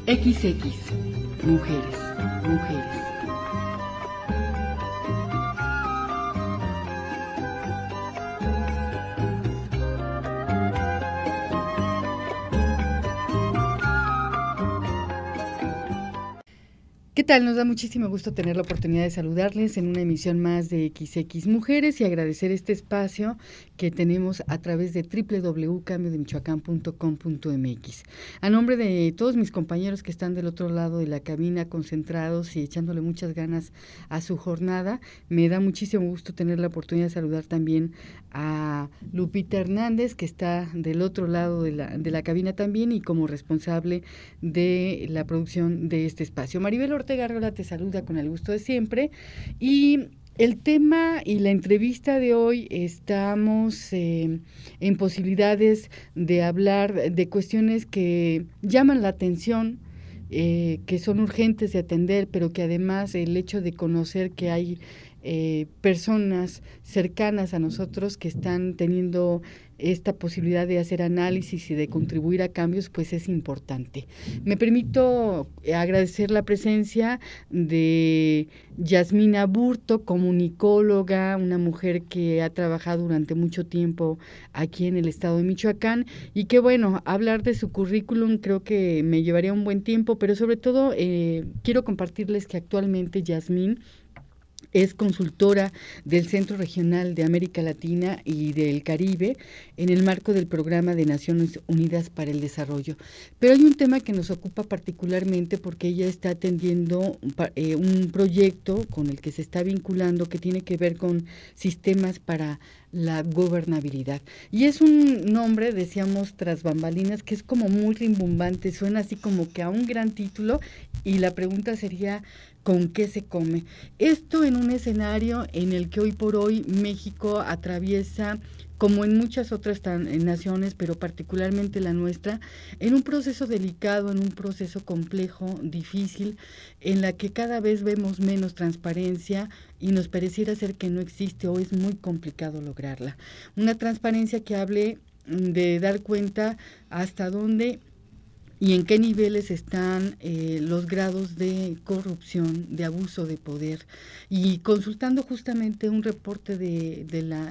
XX, mujeres, mujeres. ¿Qué tal? Nos da muchísimo gusto tener la oportunidad de saludarles en una emisión más de XX Mujeres y agradecer este espacio que tenemos a través de www.cambiodemichoacán.com.mx. A nombre de todos mis compañeros que están del otro lado de la cabina, concentrados y echándole muchas ganas a su jornada, me da muchísimo gusto tener la oportunidad de saludar también a Lupita Hernández, que está del otro lado de la cabina también y como responsable de la producción de este espacio. Maribel Ortega Arreola te saluda con el gusto de siempre y el tema y la entrevista de hoy estamos en posibilidades de hablar de cuestiones que llaman la atención, que son urgentes de atender, pero que además el hecho de conocer que hay personas cercanas a nosotros que están teniendo esta posibilidad de hacer análisis y de contribuir a cambios, pues es importante. Me permito agradecer la presencia de Yasmina Burto, comunicóloga, una mujer que ha trabajado durante mucho tiempo aquí en el estado de Michoacán y que, bueno, hablar de su currículum creo que me llevaría un buen tiempo, pero sobre todo quiero compartirles que actualmente Yasmín es consultora del Centro Regional de América Latina y del Caribe en el marco del Programa de Naciones Unidas para el Desarrollo. Pero hay un tema que nos ocupa particularmente porque ella está atendiendo un proyecto con el que se está vinculando que tiene que ver con sistemas para la gobernabilidad. Y es un nombre, decíamos, tras bambalinas, que es como muy rimbombante, suena así como que a un gran título y la pregunta sería, ¿con qué se come? Esto en un escenario en el que hoy por hoy México atraviesa, como en muchas otras naciones, pero particularmente la nuestra, en un proceso delicado, en un proceso complejo, difícil, en la que cada vez vemos menos transparencia y nos pareciera ser que no existe o es muy complicado lograrla. Una transparencia que hable de dar cuenta hasta dónde y en qué niveles están los grados de corrupción, de abuso de poder. Y consultando justamente un reporte de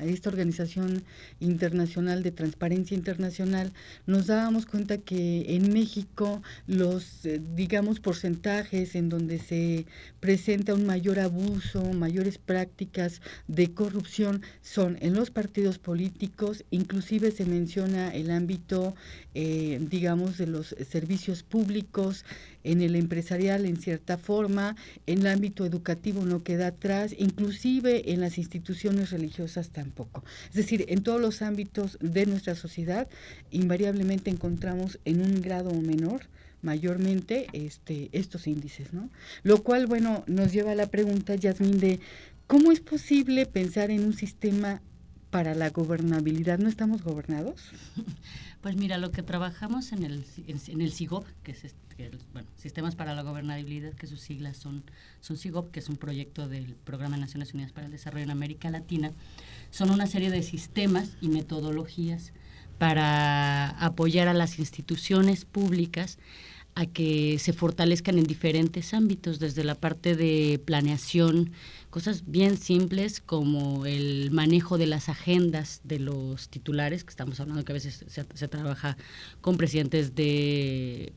esta Organización Internacional de Transparencia Internacional, nos dábamos cuenta que en México los, digamos, porcentajes en donde se presenta un mayor abuso, mayores prácticas de corrupción son en los partidos políticos, inclusive se menciona el ámbito, digamos, de los servicios públicos, en el empresarial en cierta forma, en el ámbito educativo no queda atrás, inclusive en las instituciones religiosas tampoco. Es decir, en todos los ámbitos de nuestra sociedad invariablemente encontramos en un grado menor mayormente estos índices, ¿no? Lo cual, bueno, nos lleva a la pregunta, Yasmín, de ¿cómo es posible pensar en un sistema para la gobernabilidad? ¿No estamos gobernados? Pues mira, lo que trabajamos en el SIGOP, que es Sistemas para la Gobernabilidad, que sus siglas son SIGOP, que es un proyecto del Programa de Naciones Unidas para el Desarrollo en América Latina, son una serie de sistemas y metodologías para apoyar a las instituciones públicas a que se fortalezcan en diferentes ámbitos, desde la parte de planeación, cosas bien simples como el manejo de las agendas de los titulares, que estamos hablando que a veces se trabaja con presidentes de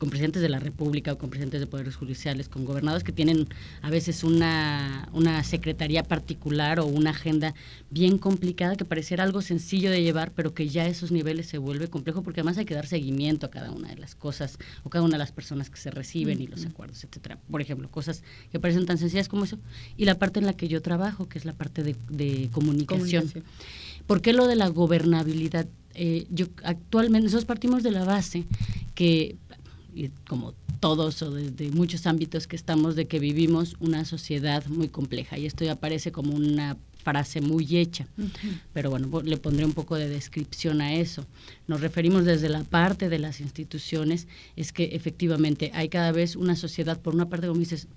la República o con presidentes de poderes judiciales, con gobernados que tienen a veces una secretaría particular o una agenda bien complicada que pareciera algo sencillo de llevar, pero que ya a esos niveles se vuelve complejo porque además hay que dar seguimiento a cada una de las cosas o cada una de las personas que se reciben y los acuerdos, etcétera. Por ejemplo, cosas que parecen tan sencillas como eso. Y la parte en la que yo trabajo, que es la parte de comunicación. ¿Por qué lo de la gobernabilidad? Yo actualmente, nosotros partimos de la base que, como todos o desde muchos ámbitos que estamos, de que vivimos una sociedad muy compleja, y esto ya parece como una frase muy hecha, pero bueno, le pondré un poco de descripción a eso. nos referimos desde la parte de las instituciones, es que efectivamente hay cada vez una sociedad, por una parte, como dices,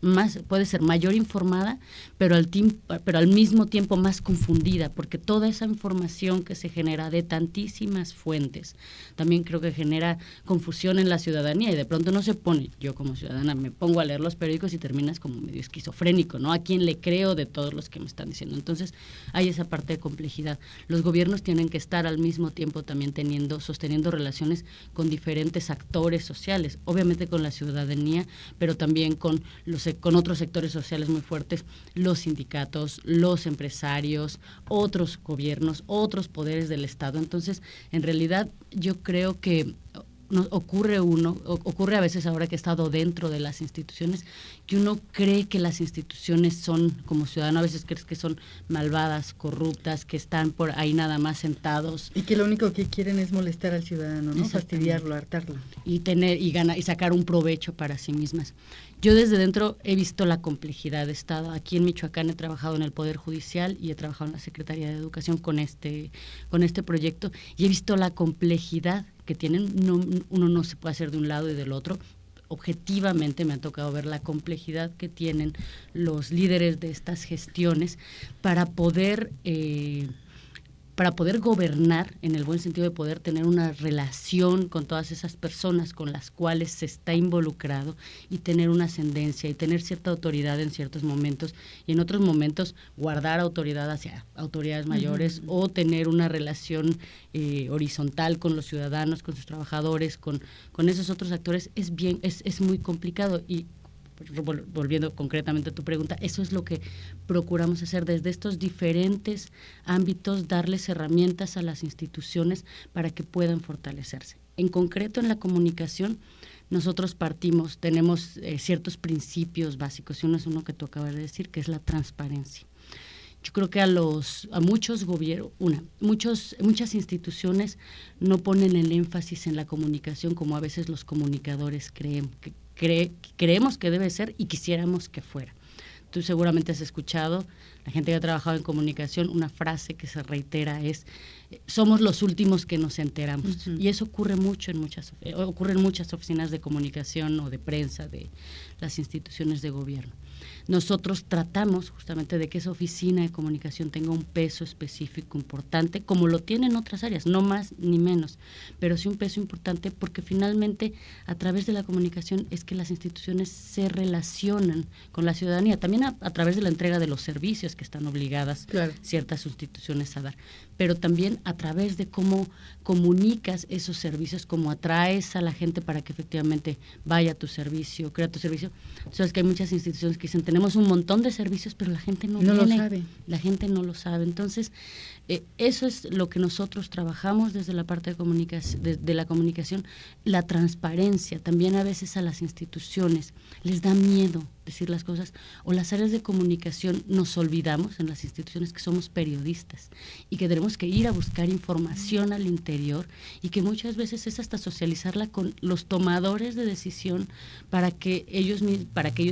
puede ser mayor informada, pero al mismo tiempo más confundida, porque toda esa información que se genera de tantísimas fuentes, también creo que genera confusión en la ciudadanía, y de pronto no se pone, yo como ciudadana me pongo a leer los periódicos y terminas como medio esquizofrénico, ¿no? ¿A quién le creo de todos los que me están diciendo? Entonces hay esa parte de complejidad. Los gobiernos tienen que estar al mismo tiempo también sosteniendo relaciones con diferentes actores sociales, obviamente con la ciudadanía, pero también con otros sectores sociales muy fuertes, los sindicatos, los empresarios, otros gobiernos, otros poderes del Estado. Entonces, en realidad, yo creo que ocurre a veces, ahora que he estado dentro de las instituciones, que uno cree que las instituciones son, como ciudadano, a veces crees que son malvadas, corruptas, que están por ahí nada más sentados. Y que lo único que quieren es molestar al ciudadano, ¿no? Fastidiarlo, hartarlo. Y sacar un provecho para sí mismas. Yo desde dentro he visto la complejidad. He estado aquí en Michoacán, he trabajado en el Poder Judicial y he trabajado en la Secretaría de Educación con este proyecto, y he visto la complejidad que tienen. Uno no se puede hacer de un lado y del otro. Objetivamente me ha tocado ver la complejidad que tienen los líderes de estas gestiones para poder gobernar, en el buen sentido de poder tener una relación con todas esas personas con las cuales se está involucrado, y tener una ascendencia y tener cierta autoridad en ciertos momentos, y en otros momentos guardar autoridad hacia autoridades mayores, o tener una relación horizontal con los ciudadanos, con sus trabajadores, con esos otros actores. Es muy complicado. Y volviendo concretamente a tu pregunta, eso es lo que procuramos hacer desde estos diferentes ámbitos, darles herramientas a las instituciones para que puedan fortalecerse. En concreto, en la comunicación, nosotros tenemos ciertos principios básicos, y uno es uno que tú acabas de decir, que es la transparencia. Yo creo que a muchos gobiernos, muchas instituciones no ponen el énfasis en la comunicación como a veces los comunicadores creemos que debe ser y quisiéramos que fuera. Tú seguramente has escuchado, la gente que ha trabajado en comunicación, una frase que se reitera es: somos los últimos que nos enteramos. Y eso ocurre mucho ocurre en muchas oficinas de comunicación o de prensa de las instituciones de gobierno. Nosotros tratamos justamente de que esa oficina de comunicación tenga un peso específico importante, como lo tienen otras áreas, no más ni menos, pero sí un peso importante, porque finalmente a través de la comunicación es que las instituciones se relacionan con la ciudadanía, también a través de la entrega de los servicios que están obligadas ciertas instituciones a dar, pero también a través de cómo comunicas esos servicios, cómo atraes a la gente para que efectivamente vaya a tu servicio, crea tu servicio. Sabes que hay muchas instituciones que dicen: tenemos un montón de servicios, pero la gente no viene, lo sabe. La gente no lo sabe. Entonces, eso es lo que nosotros trabajamos desde la parte de la comunicación, la transparencia. También a veces a las instituciones les da miedo decir las cosas, o las áreas de comunicación nos olvidamos en las instituciones que somos periodistas y que tenemos que ir a buscar información al interior, y que muchas veces es hasta socializarla con los tomadores de decisión para que ellos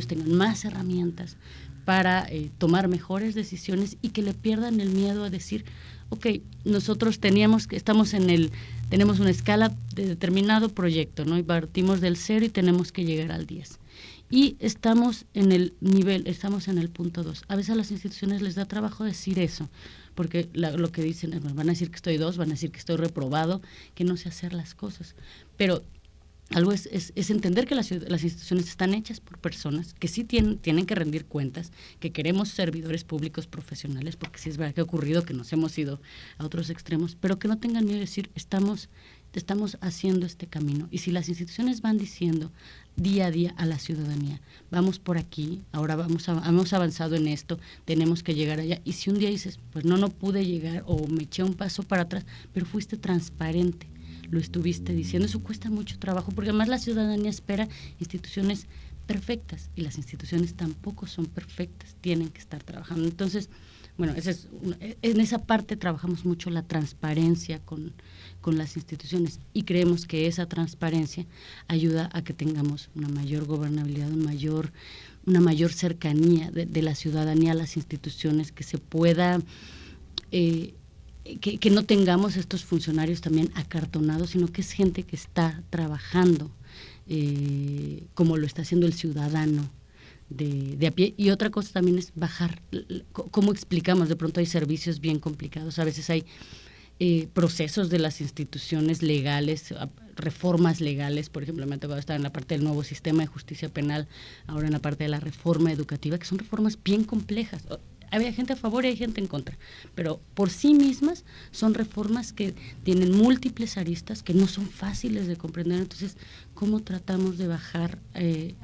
tengan más herramientas para tomar mejores decisiones, y que le pierdan el miedo a decir: ok, nosotros tenemos una escala de determinado proyecto, ¿no? Y partimos del 0 y tenemos que llegar al 10. Y estamos en el punto 2. A veces a las instituciones les da trabajo decir eso, porque lo que dicen, van a decir que estoy 2, van a decir que estoy reprobado, que no sé hacer las cosas. Pero algo es entender que las instituciones están hechas por personas que sí tienen que rendir cuentas, que queremos servidores públicos profesionales, porque sí es verdad que ha ocurrido que nos hemos ido a otros extremos, pero que no tengan miedo de decir: estamos haciendo este camino. Y si las instituciones van diciendo día a día a la ciudadanía: vamos por aquí, ahora hemos avanzado en esto, tenemos que llegar allá. Y si un día dices: pues no pude llegar, o me eché un paso para atrás, pero fuiste transparente, lo estuviste diciendo. Eso cuesta mucho trabajo, porque además la ciudadanía espera instituciones perfectas, y las instituciones tampoco son perfectas, tienen que estar trabajando. Entonces, bueno, en esa parte trabajamos mucho la transparencia con las instituciones, y creemos que esa transparencia ayuda a que tengamos una mayor gobernabilidad, una mayor cercanía de la ciudadanía a las instituciones, que se pueda que no tengamos estos funcionarios también acartonados, sino que es gente que está trabajando, como lo está haciendo el ciudadano de a pie. Y otra cosa también es bajar, ¿cómo explicamos? De pronto hay servicios bien complicados, a veces hay procesos de las instituciones legales, reformas legales, por ejemplo, me ha tocado estar en la parte del nuevo sistema de justicia penal, ahora en la parte de la reforma educativa, que son reformas bien complejas. Había gente a favor y hay gente en contra, pero por sí mismas son reformas que tienen múltiples aristas que no son fáciles de comprender. Entonces, ¿cómo tratamos de bajar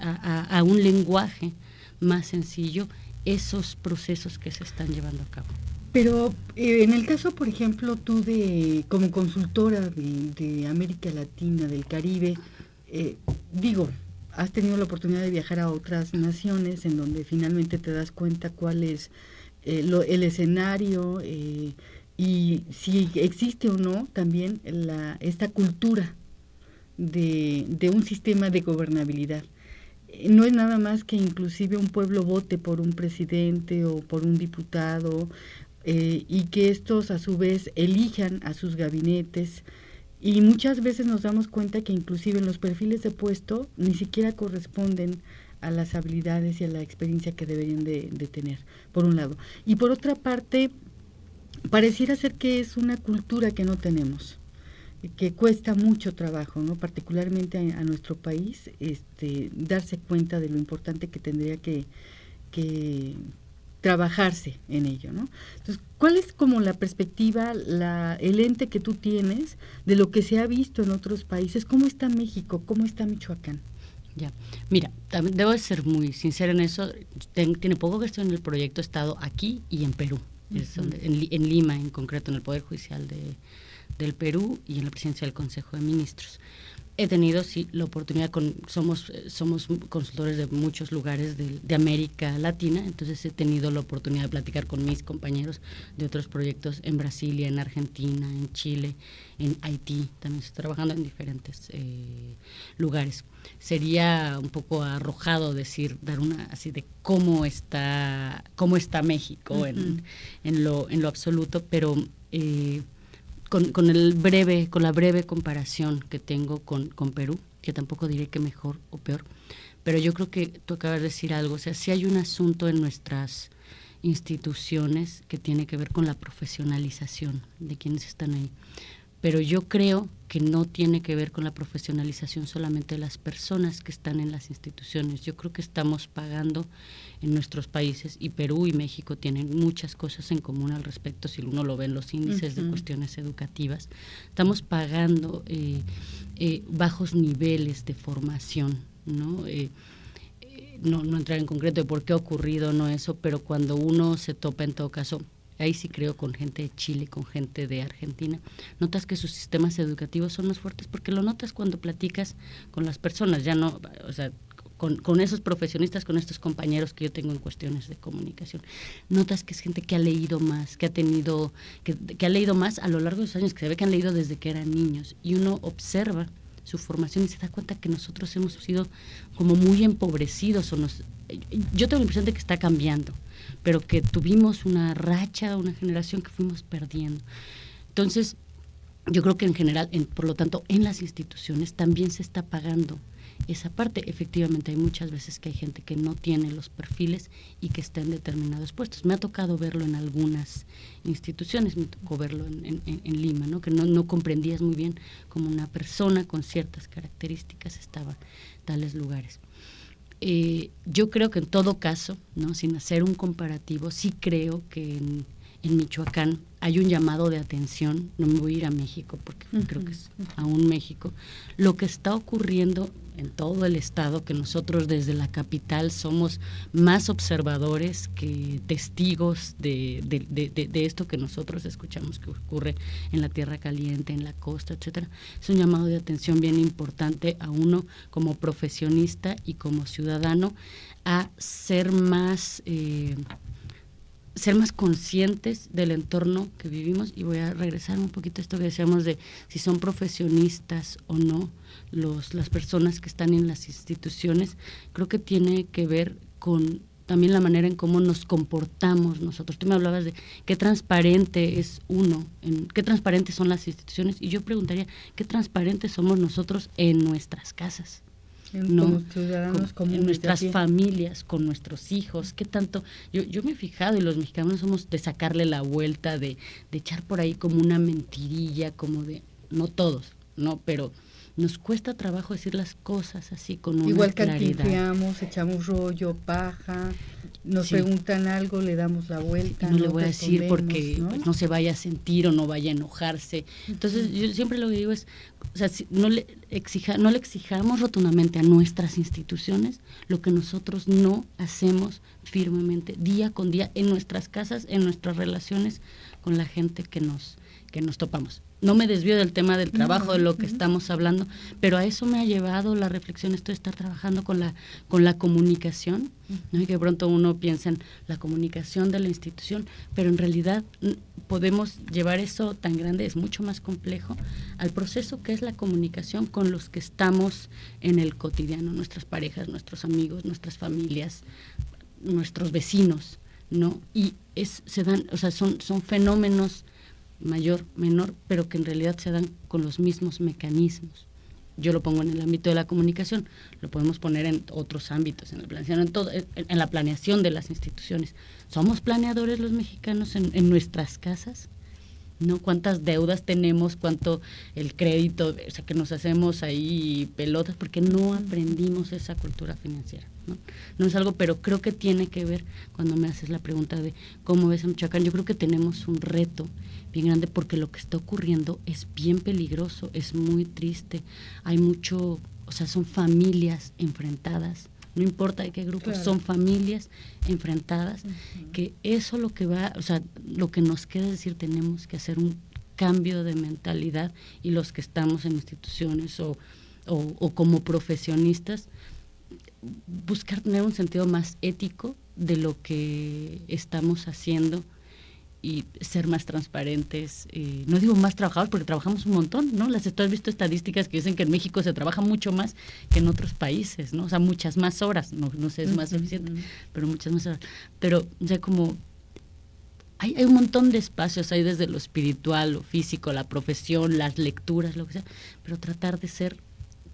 a un lenguaje más sencillo esos procesos que se están llevando a cabo? Pero en el caso, por ejemplo, tú como consultora de América Latina, del Caribe, has tenido la oportunidad de viajar a otras naciones en donde finalmente te das cuenta cuál es el escenario y si existe o no también esta cultura de un sistema de gobernabilidad. No es nada más que inclusive un pueblo vote por un presidente o por un diputado, y que estos a su vez elijan a sus gabinetes, y muchas veces nos damos cuenta que inclusive los perfiles de puesto ni siquiera corresponden a las habilidades y a la experiencia que deberían de tener, por un lado. Y por otra parte, pareciera ser que es una cultura que no tenemos, que cuesta mucho trabajo, ¿no? Particularmente a nuestro país, darse cuenta de lo importante que tendría que trabajarse en ello, ¿no? Entonces, ¿cuál es como la perspectiva, el ente que tú tienes de lo que se ha visto en otros países? ¿Cómo está México? ¿Cómo está Michoacán? Ya, mira, también debo de ser muy sincera en eso. Tiene poco que estoy en el proyecto, he estado aquí y en Perú, en Lima en concreto, en el Poder Judicial del Perú y en la presidencia del Consejo de Ministros. He tenido, sí, la oportunidad, somos consultores de muchos lugares de América Latina, entonces he tenido la oportunidad de platicar con mis compañeros de otros proyectos en Brasilia, en Argentina, en Chile, en Haití, también estoy trabajando en diferentes lugares. Sería un poco arrojado dar una así de cómo está México en lo absoluto, pero con la breve comparación que tengo con Perú, que tampoco diré que mejor o peor, pero yo creo que tú acabas de decir algo, o sea, sí hay un asunto en nuestras instituciones que tiene que ver con la profesionalización de quienes están ahí, pero yo creo que no tiene que ver con la profesionalización solamente de las personas que están en las instituciones. Yo creo que estamos pagando en nuestros países, y Perú y México tienen muchas cosas en común al respecto, si uno lo ve en los índices de cuestiones educativas. Estamos pagando bajos niveles de formación, ¿no? No entrar en concreto de por qué ha ocurrido, no eso, pero cuando uno se topa, en todo caso, ahí sí creo, con gente de Chile, con gente de Argentina, notas que sus sistemas educativos son más fuertes, porque lo notas cuando platicas con las personas, ya no, o sea, con esos profesionistas, con estos compañeros que yo tengo en cuestiones de comunicación. Notas que es gente que ha leído más, que ha leído más a lo largo de los años, que se ve que han leído desde que eran niños, y uno observa su formación y se da cuenta que nosotros hemos sido como muy empobrecidos, yo tengo la impresión de que está cambiando, pero que tuvimos una racha, una generación que fuimos perdiendo. Entonces, yo creo que en general, por lo tanto, en las instituciones también se está pagando esa parte. Efectivamente, hay muchas veces que hay gente que no tiene los perfiles y que está en determinados puestos. Me ha tocado verlo en algunas instituciones, me tocó verlo en Lima, ¿no? Que no comprendías muy bien cómo una persona con ciertas características estaba en tales lugares. Yo creo que en todo caso, ¿no?, sin hacer un comparativo, sí creo que en Michoacán hay un llamado de atención. No me voy a ir a México porque creo que es aún México, lo que está ocurriendo en todo el estado, que nosotros desde la capital somos más observadores que testigos de esto que nosotros escuchamos que ocurre en la Tierra Caliente, en la costa, etcétera. Es un llamado de atención bien importante a uno como profesionista y como ciudadano a ser más conscientes del entorno que vivimos. Y voy a regresar un poquito a esto que decíamos de si son profesionistas o no las personas que están en las instituciones. Creo que tiene que ver con también la manera en cómo nos comportamos nosotros. Tú me hablabas de qué transparente es uno, qué transparentes son las instituciones, y yo preguntaría, ¿qué transparentes somos nosotros en nuestras casas? ¿No? Como ciudadanos comunes, en nuestras familias, con nuestros hijos, qué tanto, yo me he fijado, y los mexicanos somos de sacarle la vuelta, de echar por ahí como una mentirilla, como de, no todos, no, pero nos cuesta trabajo decir las cosas así con una igual claridad. cantinfleamos, echamos rollo, paja, nos preguntan algo, le damos la vuelta. No le voy a decir porque ¿no? Pues, no se vaya a sentir o no vaya a enojarse. Entonces yo siempre lo que digo es, o sea, si no le exijamos rotundamente a nuestras instituciones lo que nosotros no hacemos firmemente día con día en nuestras casas, en nuestras relaciones con la gente que nos topamos. No me desvío del tema del trabajo, de lo que estamos hablando, pero a eso me ha llevado la reflexión, esto de estar trabajando con la comunicación, ¿no? Y que pronto uno piensa en la comunicación de la institución, pero en realidad podemos llevar eso tan grande, es mucho más complejo, al proceso que es la comunicación con los que estamos en el cotidiano, nuestras parejas, nuestros amigos, nuestras familias, nuestros vecinos, ¿no? Y se dan, o sea, son fenómenos mayor, menor, pero que en realidad se dan con los mismos mecanismos. Yo lo pongo en el ámbito de la comunicación, lo podemos poner en otros ámbitos, en la planeación, en la planeación de las instituciones. ¿Somos planeadores los mexicanos en nuestras casas? ¿No? ¿Cuántas deudas tenemos? ¿Cuánto el crédito? O sea, que nos hacemos ahí pelotas porque no aprendimos esa cultura financiera, ¿no? No es algo, pero creo que tiene que ver, cuando me haces la pregunta de cómo ves a Michoacán, yo creo que tenemos un reto bien grande porque lo que está ocurriendo es bien peligroso, es muy triste, hay mucho, o sea, son familias enfrentadas, no importa de qué grupo, claro, son familias enfrentadas, que eso lo que va, o sea, lo que nos queda es decir, tenemos que hacer un cambio de mentalidad, y los que estamos en instituciones o como profesionistas, buscar tener un sentido más ético de lo que estamos haciendo y ser más transparentes, no digo más trabajados porque trabajamos un montón, ¿no? ¿Tú has visto estadísticas que dicen que en México se trabaja mucho más que en otros países, ¿no? O sea, muchas más horas, no sé, es más eficiente, pero muchas más horas. Pero, o sea, como hay un montón de espacios, hay desde lo espiritual, lo físico, la profesión, las lecturas, lo que sea, pero tratar de ser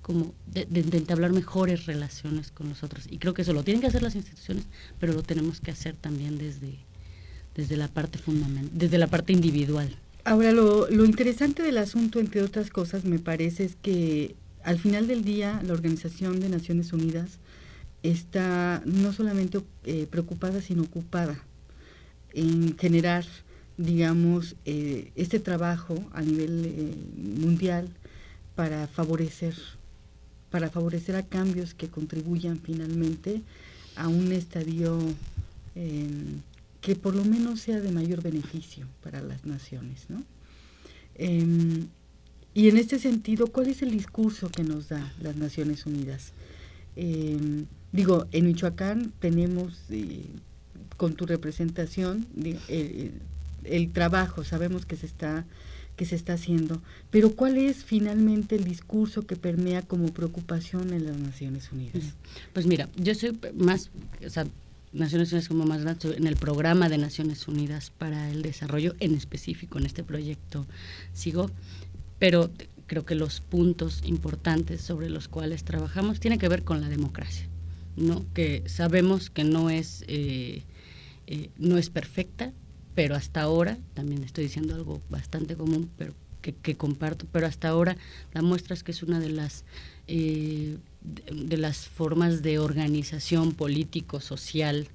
como de entablar mejores relaciones con los otros. Y creo que eso lo tienen que hacer las instituciones, pero lo tenemos que hacer también desde la parte fundamental, desde la parte individual. Ahora, lo interesante del asunto, entre otras cosas, me parece es que al final del día la Organización de Naciones Unidas está no solamente preocupada, sino ocupada en generar, digamos, este trabajo a nivel mundial para favorecer a cambios que contribuyan finalmente a un estadio que por lo menos sea de mayor beneficio para las naciones, ¿no? Y en este sentido, ¿cuál es el discurso que nos da las Naciones Unidas? Digo, en Michoacán tenemos, con tu representación, el trabajo, sabemos que se está haciendo, pero ¿cuál es finalmente el discurso que permea como preocupación en las Naciones Unidas? Pues mira, yo soy más, o sea, Naciones Unidas como más grande en el programa de Naciones Unidas para el Desarrollo, en específico en este proyecto SIGOP, pero creo que los puntos importantes sobre los cuales trabajamos tienen que ver con la democracia, ¿no? Que sabemos que no es perfecta, pero hasta ahora, también estoy diciendo algo bastante común, pero que comparto, pero hasta ahora la muestra es que es una de las formas de organización político-social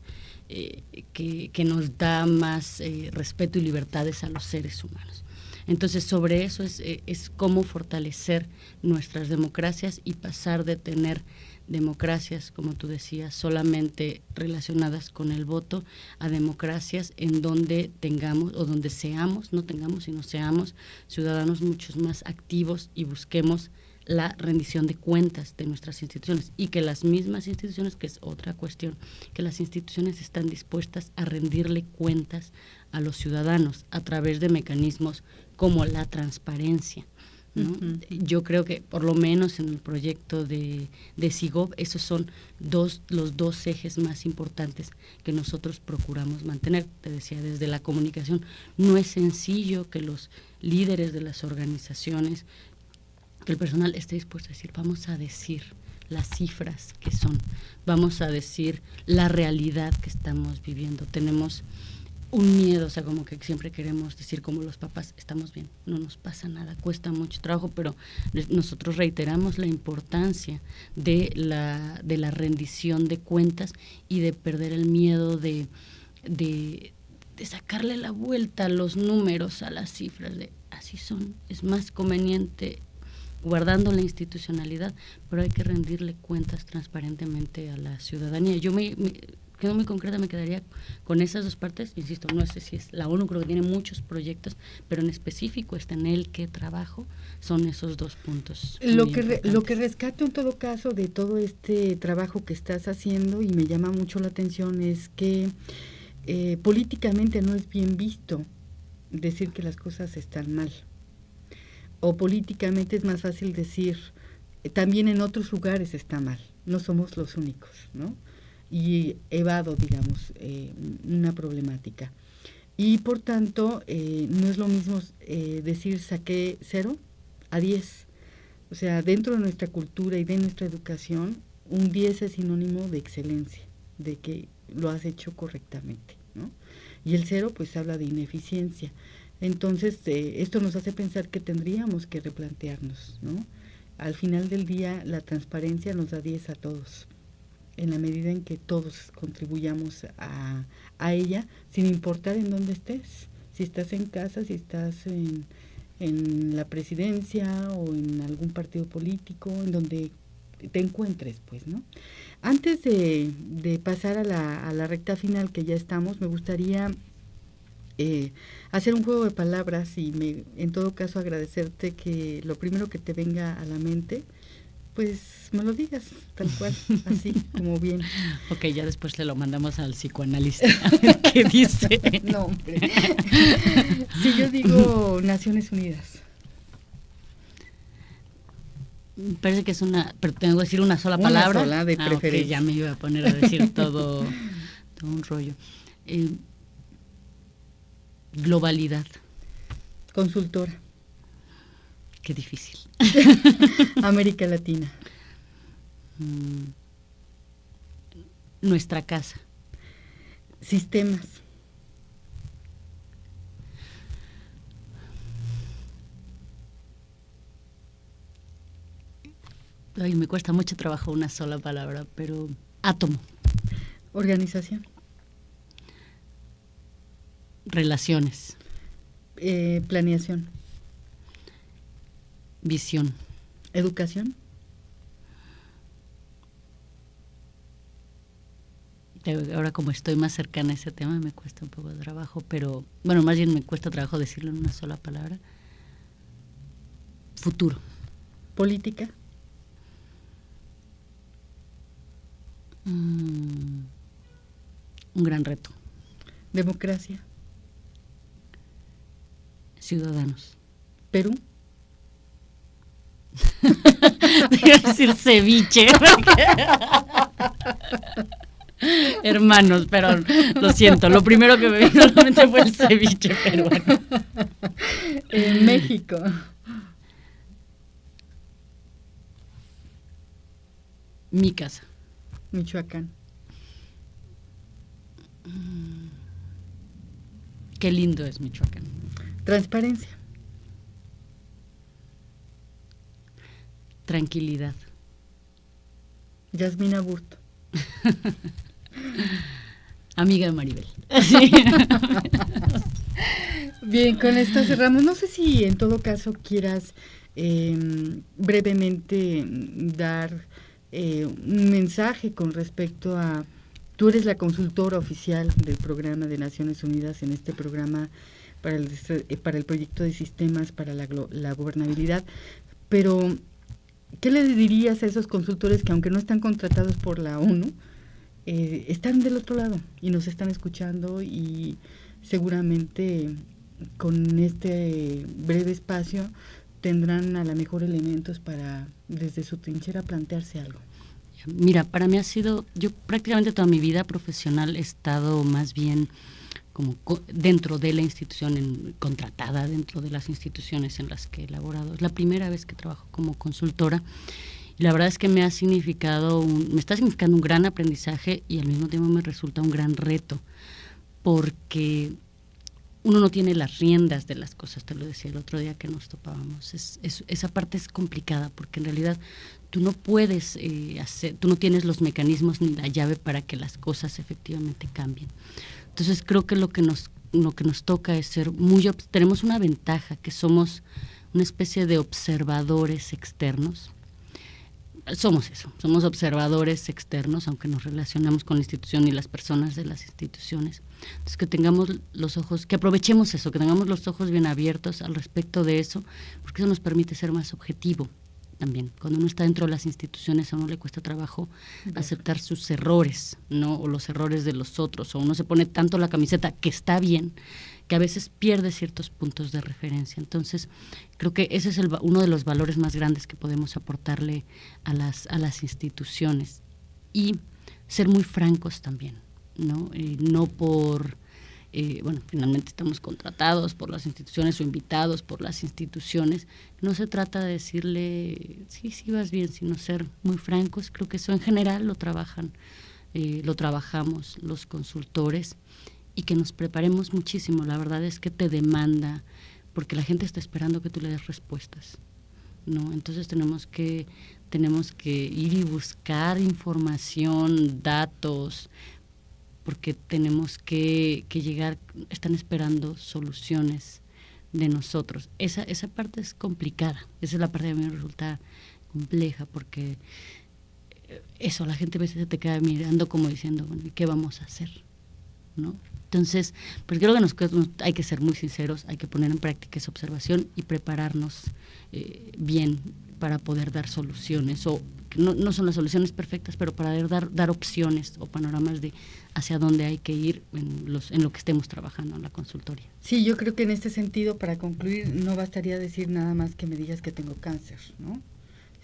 que nos da más respeto y libertades a los seres humanos. Entonces, sobre eso es cómo fortalecer nuestras democracias y pasar de tener democracias, como tú decías, solamente relacionadas con el voto, a democracias en donde tengamos, o donde seamos, no tengamos, sino seamos ciudadanos muchos más activos y busquemos la rendición de cuentas de nuestras instituciones, y que las mismas instituciones, que es otra cuestión, que las instituciones están dispuestas a rendirle cuentas a los ciudadanos a través de mecanismos como la transparencia, ¿no? Uh-huh. Yo creo que por lo menos en el proyecto de SIGOP, esos son los dos ejes más importantes que nosotros procuramos mantener. Te decía, desde la comunicación, no es sencillo que los líderes de las organizaciones, que el personal esté dispuesto a decir, vamos a decir las cifras que son, vamos a decir la realidad que estamos viviendo. Tenemos un miedo, o sea, como que siempre queremos decir como los papás, estamos bien, no nos pasa nada, cuesta mucho trabajo, pero nosotros reiteramos la importancia de la rendición de cuentas y de perder el miedo de sacarle la vuelta a los números, a las cifras, de así son, es más conveniente guardando la institucionalidad, pero hay que rendirle cuentas transparentemente a la ciudadanía. Yo me quedo muy concreta, me quedaría con esas dos partes, insisto, no sé si es la ONU, creo que tiene muchos proyectos, pero en específico está en el que trabajo, son esos dos puntos. Lo que rescato en todo caso de todo este trabajo que estás haciendo y me llama mucho la atención es que políticamente no es bien visto decir que las cosas están mal, o políticamente es más fácil decir también en otros lugares está mal, no somos los únicos, ¿no? Y evado, digamos, una problemática. Y por tanto, no es lo mismo decir saqué 0 a 10. O sea, dentro de nuestra cultura y de nuestra educación, un 10 es sinónimo de excelencia, de que lo has hecho correctamente, ¿no? Y el 0 pues habla de ineficiencia. Entonces, esto nos hace pensar que tendríamos que replantearnos, ¿no? Al final del día, la transparencia nos da 10 a todos, en la medida en que todos contribuyamos a ella, sin importar en dónde estés, si estás en casa, si estás en la presidencia o en algún partido político, en donde te encuentres, pues, ¿no? Antes de pasar a la recta final, que ya estamos, me gustaría hacer un juego de palabras y en todo caso agradecerte que lo primero que te venga a la mente, pues me lo digas tal cual, así como bien. Ok, ya después le lo mandamos al psicoanalista. ¿Qué dice? No, hombre. Si yo digo Naciones Unidas. Parece que es pero tengo que decir una sola palabra. Una sola, de preferencia. Okay, ya me iba a poner a decir todo un rollo. Globalidad. Consultora. Qué difícil. América Latina. Nuestra casa. Sistemas. Ay, me cuesta mucho trabajo una sola palabra, pero átomo. Organización. Relaciones. Planeación. Visión. Educación. Ahora como estoy más cercana a ese tema me cuesta un poco de trabajo, pero bueno, más bien me cuesta trabajo decirlo en una sola palabra. Futuro. Política. Un gran reto. Democracia. Ciudadanos. Perú. Iba a decir ceviche. Hermanos, pero lo siento, lo primero que me vino a la mente fue el ceviche peruano. México. Mi casa. Michoacán. Qué lindo es Michoacán. Transparencia. Tranquilidad. Yasmina Burto. Amiga de Maribel. Sí. Bien, con esto cerramos. No sé si en todo caso quieras brevemente dar un mensaje con respecto a, tú eres la consultora oficial del programa de Naciones Unidas en este programa para el proyecto de sistemas para la gobernabilidad, pero ¿qué le dirías a esos consultores que aunque no están contratados por la ONU, están del otro lado y nos están escuchando y seguramente con este breve espacio tendrán a lo mejor elementos para desde su trinchera plantearse algo? Mira, para mí ha sido, yo prácticamente toda mi vida profesional he estado más bien como dentro de la institución, contratada dentro de las instituciones en las que he elaborado. Es la primera vez que trabajo como consultora y la verdad es que me está significando un gran aprendizaje y al mismo tiempo me resulta un gran reto, porque uno no tiene las riendas de las cosas, te lo decía el otro día que nos topábamos. Esa parte es complicada porque en realidad tú no puedes tú no tienes los mecanismos ni la llave para que las cosas efectivamente cambien. Entonces creo que lo que nos toca es tenemos una ventaja, que somos una especie de observadores externos. Somos eso, somos observadores externos, aunque nos relacionamos con la institución y las personas de las instituciones. Entonces que tengamos los ojos, que aprovechemos eso, que tengamos los ojos bien abiertos al respecto de eso, porque eso nos permite ser más objetivo también. Cuando uno está dentro de las instituciones, a uno le cuesta trabajo aceptar sus errores, ¿no? O los errores de los otros, o uno se pone tanto la camiseta, que está bien, que a veces pierde ciertos puntos de referencia. Entonces, creo que ese es uno de los valores más grandes que podemos aportarle a las instituciones. Y ser muy francos también, ¿no? No por... finalmente estamos contratados por las instituciones o invitados por las instituciones. No se trata de decirle, sí, vas bien, sino ser muy francos. Creo que eso en general lo trabajamos los consultores, y que nos preparemos muchísimo. La verdad es que te demanda, porque la gente está esperando que tú le des respuestas, ¿no? Entonces tenemos que ir y buscar información, datos, porque tenemos que llegar, están esperando soluciones de nosotros. Esa parte es complicada, esa es la parte que a mí me resulta compleja, porque eso, la gente a veces se te queda mirando como diciendo, bueno, ¿y qué vamos a hacer?, ¿no? Entonces, pues creo que hay que ser muy sinceros, hay que poner en práctica esa observación y prepararnos bien para poder dar soluciones, o no son las soluciones perfectas, pero para dar opciones o panoramas de hacia dónde hay que ir en lo que estemos trabajando en la consultoría. Sí, yo creo que en este sentido, para concluir, no bastaría decir nada más que me digas que tengo cáncer, ¿no?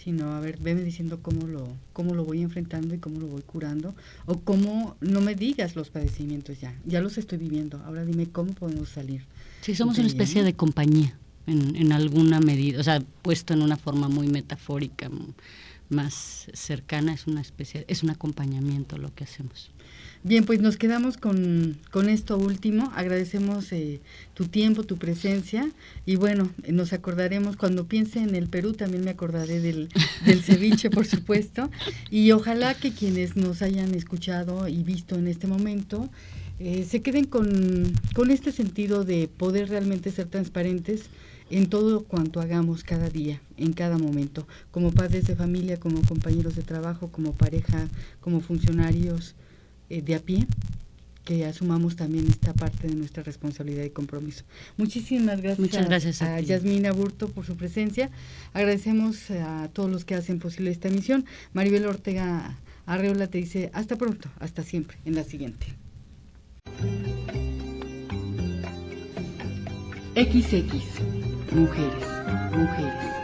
Sino, a ver, veme diciendo cómo lo voy enfrentando y cómo lo voy curando, o cómo no me digas los padecimientos ya los estoy viviendo, ahora dime cómo podemos salir. Sí, somos una especie de compañía, en alguna medida, o sea, puesto en una forma muy metafórica, más cercana, es un acompañamiento lo que hacemos. Bien, pues nos quedamos con esto último. Agradecemos tu tiempo, tu presencia, y bueno, nos acordaremos, cuando piense en el Perú también me acordaré del ceviche, por supuesto, y ojalá que quienes nos hayan escuchado y visto en este momento se queden con este sentido de poder realmente ser transparentes en todo cuanto hagamos cada día, en cada momento, como padres de familia, como compañeros de trabajo, como pareja, como funcionarios de a pie, que asumamos también esta parte de nuestra responsabilidad y compromiso. Muchísimas gracias. Muchas gracias a Yasmín Aburto por su presencia. Agradecemos a todos los que hacen posible esta emisión. Maribel Ortega Arreola te dice hasta pronto, hasta siempre, en la siguiente. XX, mujeres.